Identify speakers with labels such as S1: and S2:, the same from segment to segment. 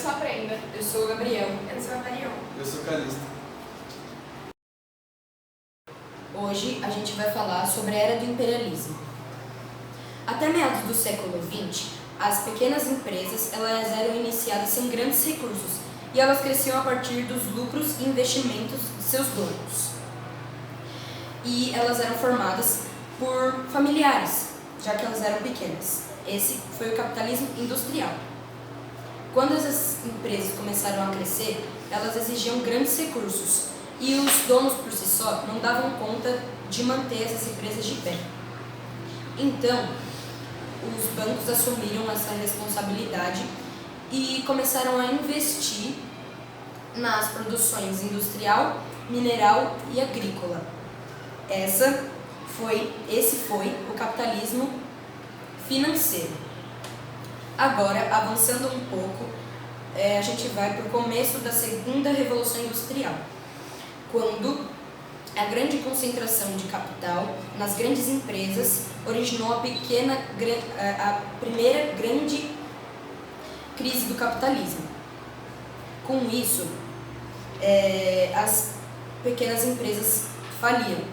S1: sou a Brenda.
S2: Eu sou o Gabriel.
S3: Eu sou a Marion.
S4: Eu sou o Calixto.
S2: Hoje a gente vai falar sobre a era do imperialismo. Até meados do século XX, as pequenas empresas elas eram iniciadas sem grandes recursos e elas cresciam a partir dos lucros e investimentos de seus donos. E elas eram formadas por familiares, já que elas eram pequenas. Esse foi o capitalismo industrial. Quando essas empresas começaram a crescer, elas exigiam grandes recursos e os donos por si só não davam conta de manter essas empresas de pé. Então, os bancos assumiram essa responsabilidade e começaram a investir nas produções industrial, mineral e agrícola. Esse foi o capitalismo financeiro. Agora, avançando um pouco, a gente vai para o começo da segunda revolução industrial, quando a grande concentração de capital nas grandes empresas originou a primeira grande crise do capitalismo. Com isso, as pequenas empresas faliram.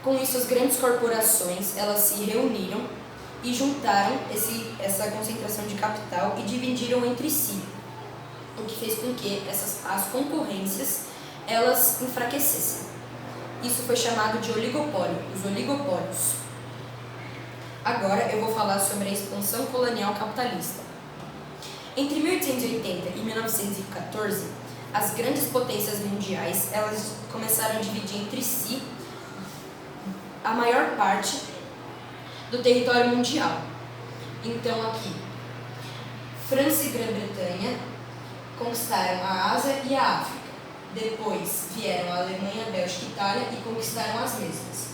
S2: Com isso, as grandes corporações elas se reuniram e juntaram essa concentração de capital e dividiram entre si, o que fez com que as concorrências elas enfraquecessem. Isso foi chamado de oligopólio, os oligopólios. Agora eu vou falar sobre a expansão colonial capitalista. Entre 1880 e 1914, as grandes potências mundiais elas começaram a dividir entre si a maior parte do território mundial. Então aqui, França e Grã-Bretanha conquistaram a Ásia e a África. Depois vieram a Alemanha, Bélgica e Itália e conquistaram as mesmas.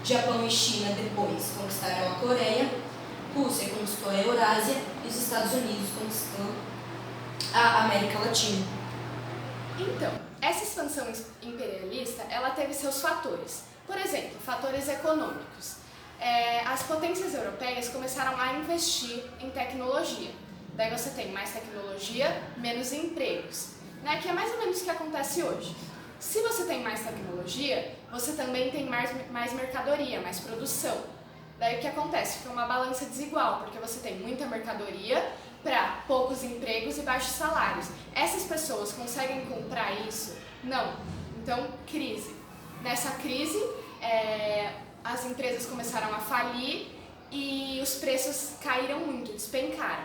S2: Japão e China depois conquistaram a Coreia, Rússia conquistou a Eurásia e os Estados Unidos conquistou a América Latina.
S1: Então, essa expansão imperialista, ela teve seus fatores. Por exemplo, fatores econômicos. As potências europeias começaram a investir em tecnologia. Daí você tem mais tecnologia, menos empregos, né? Que é mais ou menos o que acontece hoje. Se você tem mais tecnologia, você também tem mais mercadoria, mais produção. Daí o que acontece? Fica uma balança desigual, porque você tem muita mercadoria para poucos empregos e baixos salários. Essas pessoas conseguem comprar isso? Não. Então, crise. Nessa crise, as empresas começaram a falir e os preços caíram muito, despencaram.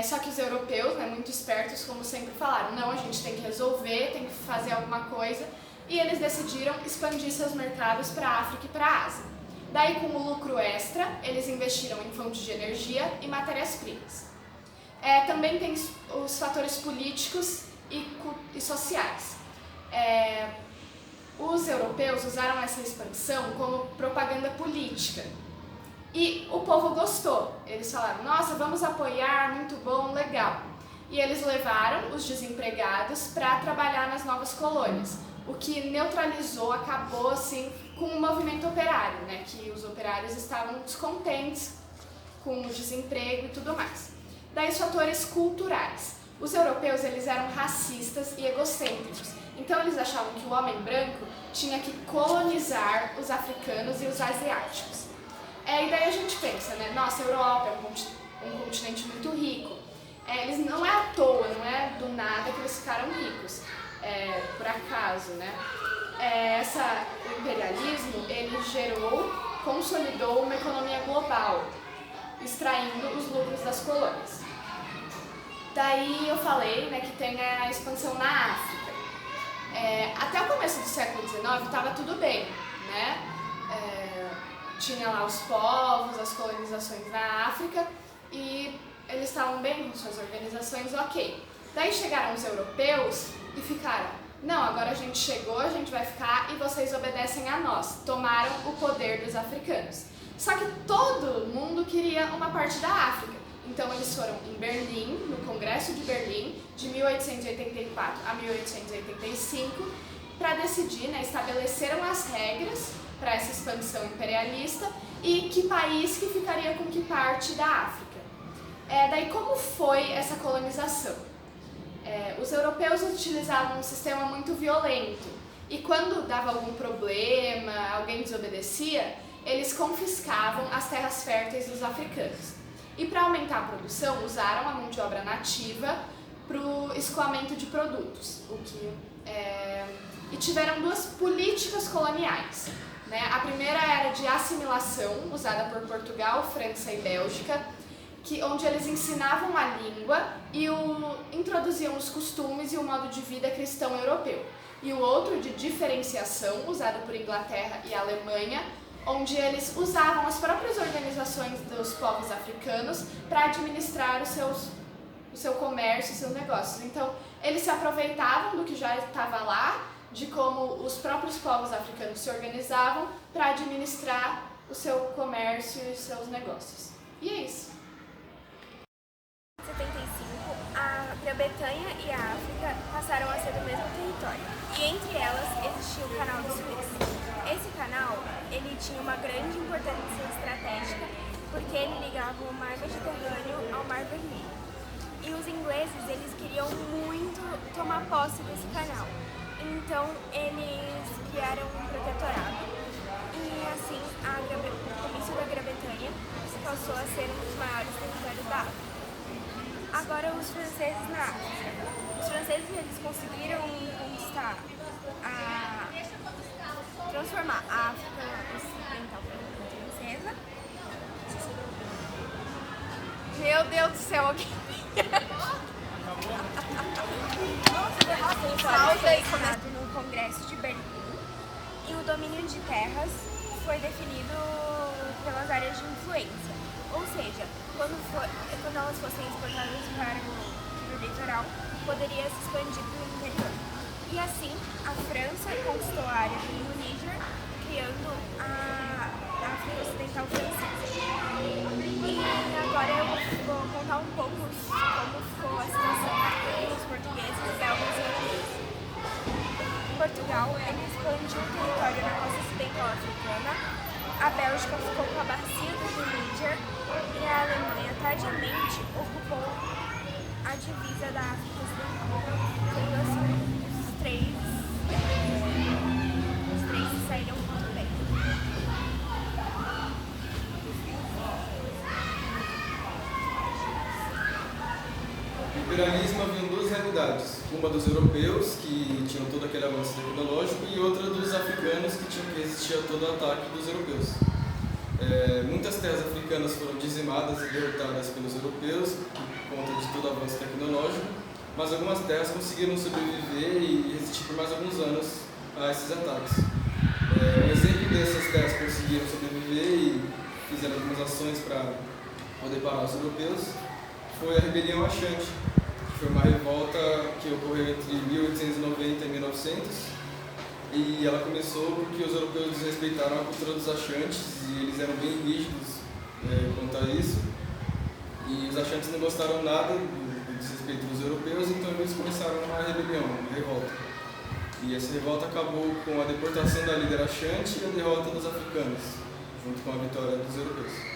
S1: Só que os europeus, né, muito espertos, como sempre falaram, não, a gente tem que resolver, tem que fazer alguma coisa, e eles decidiram expandir seus mercados para a África e para a Ásia. Daí, com o lucro extra, eles investiram em fontes de energia e matérias-primas. Também tem os fatores políticos e sociais. Os europeus usaram essa expansão como propaganda política. E o povo gostou. Eles falaram, nossa, vamos apoiar, muito bom, legal. E eles levaram os desempregados para trabalhar nas novas colônias, o que neutralizou, acabou assim com o movimento operário, né? Que os operários estavam descontentes com o desemprego e tudo mais. Daí os fatores culturais. Os europeus eles eram racistas e egocêntricos. Então eles achavam que o homem branco tinha que colonizar os africanos e os asiáticos. E daí a gente pensa, né? Nossa, a Europa é um continente muito rico. Não é à toa, não é do nada que eles ficaram ricos. Por acaso, né? O imperialismo, ele consolidou uma economia global, extraindo os lucros das colônias. Daí eu falei, né, que tem a expansão na África. Até o começo do século XIX estava tudo bem, né? Tinha lá os povos, as colonizações na África e eles estavam bem com suas organizações, ok. Daí chegaram os europeus e ficaram, não, agora a gente chegou, a gente vai ficar e vocês obedecem a nós. Tomaram o poder dos africanos. Só que todo mundo queria uma parte da África. Então eles foram em Berlim, no Congresso de Berlim, de 1884 a 1885, para decidir, né, estabeleceram as regras para essa expansão imperialista e que país que ficaria com que parte da África. Daí como foi essa colonização? Os europeus utilizavam um sistema muito violento e quando dava algum problema, alguém desobedecia, eles confiscavam as terras férteis dos africanos. E para aumentar a produção, usaram a mão de obra nativa para o escoamento de produtos. E tiveram duas políticas coloniais. A primeira era de assimilação, usada por Portugal, França e Bélgica, onde eles ensinavam a língua e introduziam os costumes e o modo de vida cristão europeu. E o outro de diferenciação, usado por Inglaterra e Alemanha, onde eles usavam as próprias organizações dos povos africanos para administrar o seu comércio e seus negócios. Então, eles se aproveitavam do que já estava lá, de como os próprios povos africanos se organizavam para administrar o seu comércio e seus negócios. E é isso.
S3: Em 75, a Grã-Bretanha e a África passaram a ser do mesmo território, e entre elas existia o Canal de Suez. Esse canal ele tinha uma grande importância estratégica porque ele ligava o Mar Mediterrâneo ao Mar Vermelho. E os ingleses eles queriam muito tomar posse desse canal, então eles criaram um protetorado e assim o comício da Grã-Bretanha passou a ser um dos maiores territórios da África. Agora os franceses na África. Os franceses eles conseguiram conquistar transformar a África Ocidental francesa.
S1: Meu Deus do céu, alguém...
S3: Foi formado no Congresso de Berlim e o domínio de terras foi definido pelas áreas de influência. Ou seja, quando elas fossem exportadas para o litoral, poderia se expandir para o interior. E assim, a França conquistou a área do Rio Níger, criando a África Ocidental Francesa. E agora eu vou contar um pouco como ficou a situação dos portugueses, belgas e holandeses. Portugal expandiu o território na costa ocidental africana, a Bélgica ficou com a bacia do Rio Níger e a Alemanha tardiamente ocupou a divisa da África Ocidental. Sendo assim, os três saíram muito bem.
S4: No imperialismo haviam duas realidades, uma dos europeus, que tinham todo aquele avanço tecnológico, e outra dos africanos, que tinham que resistir a todo o ataque dos europeus. Muitas terras africanas foram dizimadas e derrotadas pelos europeus por conta de todo o avanço tecnológico, mas algumas terras conseguiram sobreviver e resistir por mais alguns anos a esses ataques. Um exemplo dessas terras que conseguiram sobreviver e fizeram algumas ações para poder parar os europeus foi a Rebelião Achante, que foi uma revolta que ocorreu entre 1890 e 1900, e ela começou porque os europeus desrespeitaram a cultura dos Achantes e eles eram bem rígidos quanto a isso, e os Achantes não gostaram nada do desrespeito dos europeus, então eles começaram uma rebelião, uma revolta. E essa revolta acabou com a deportação da líder Achante e a derrota dos africanos, junto com a vitória dos europeus.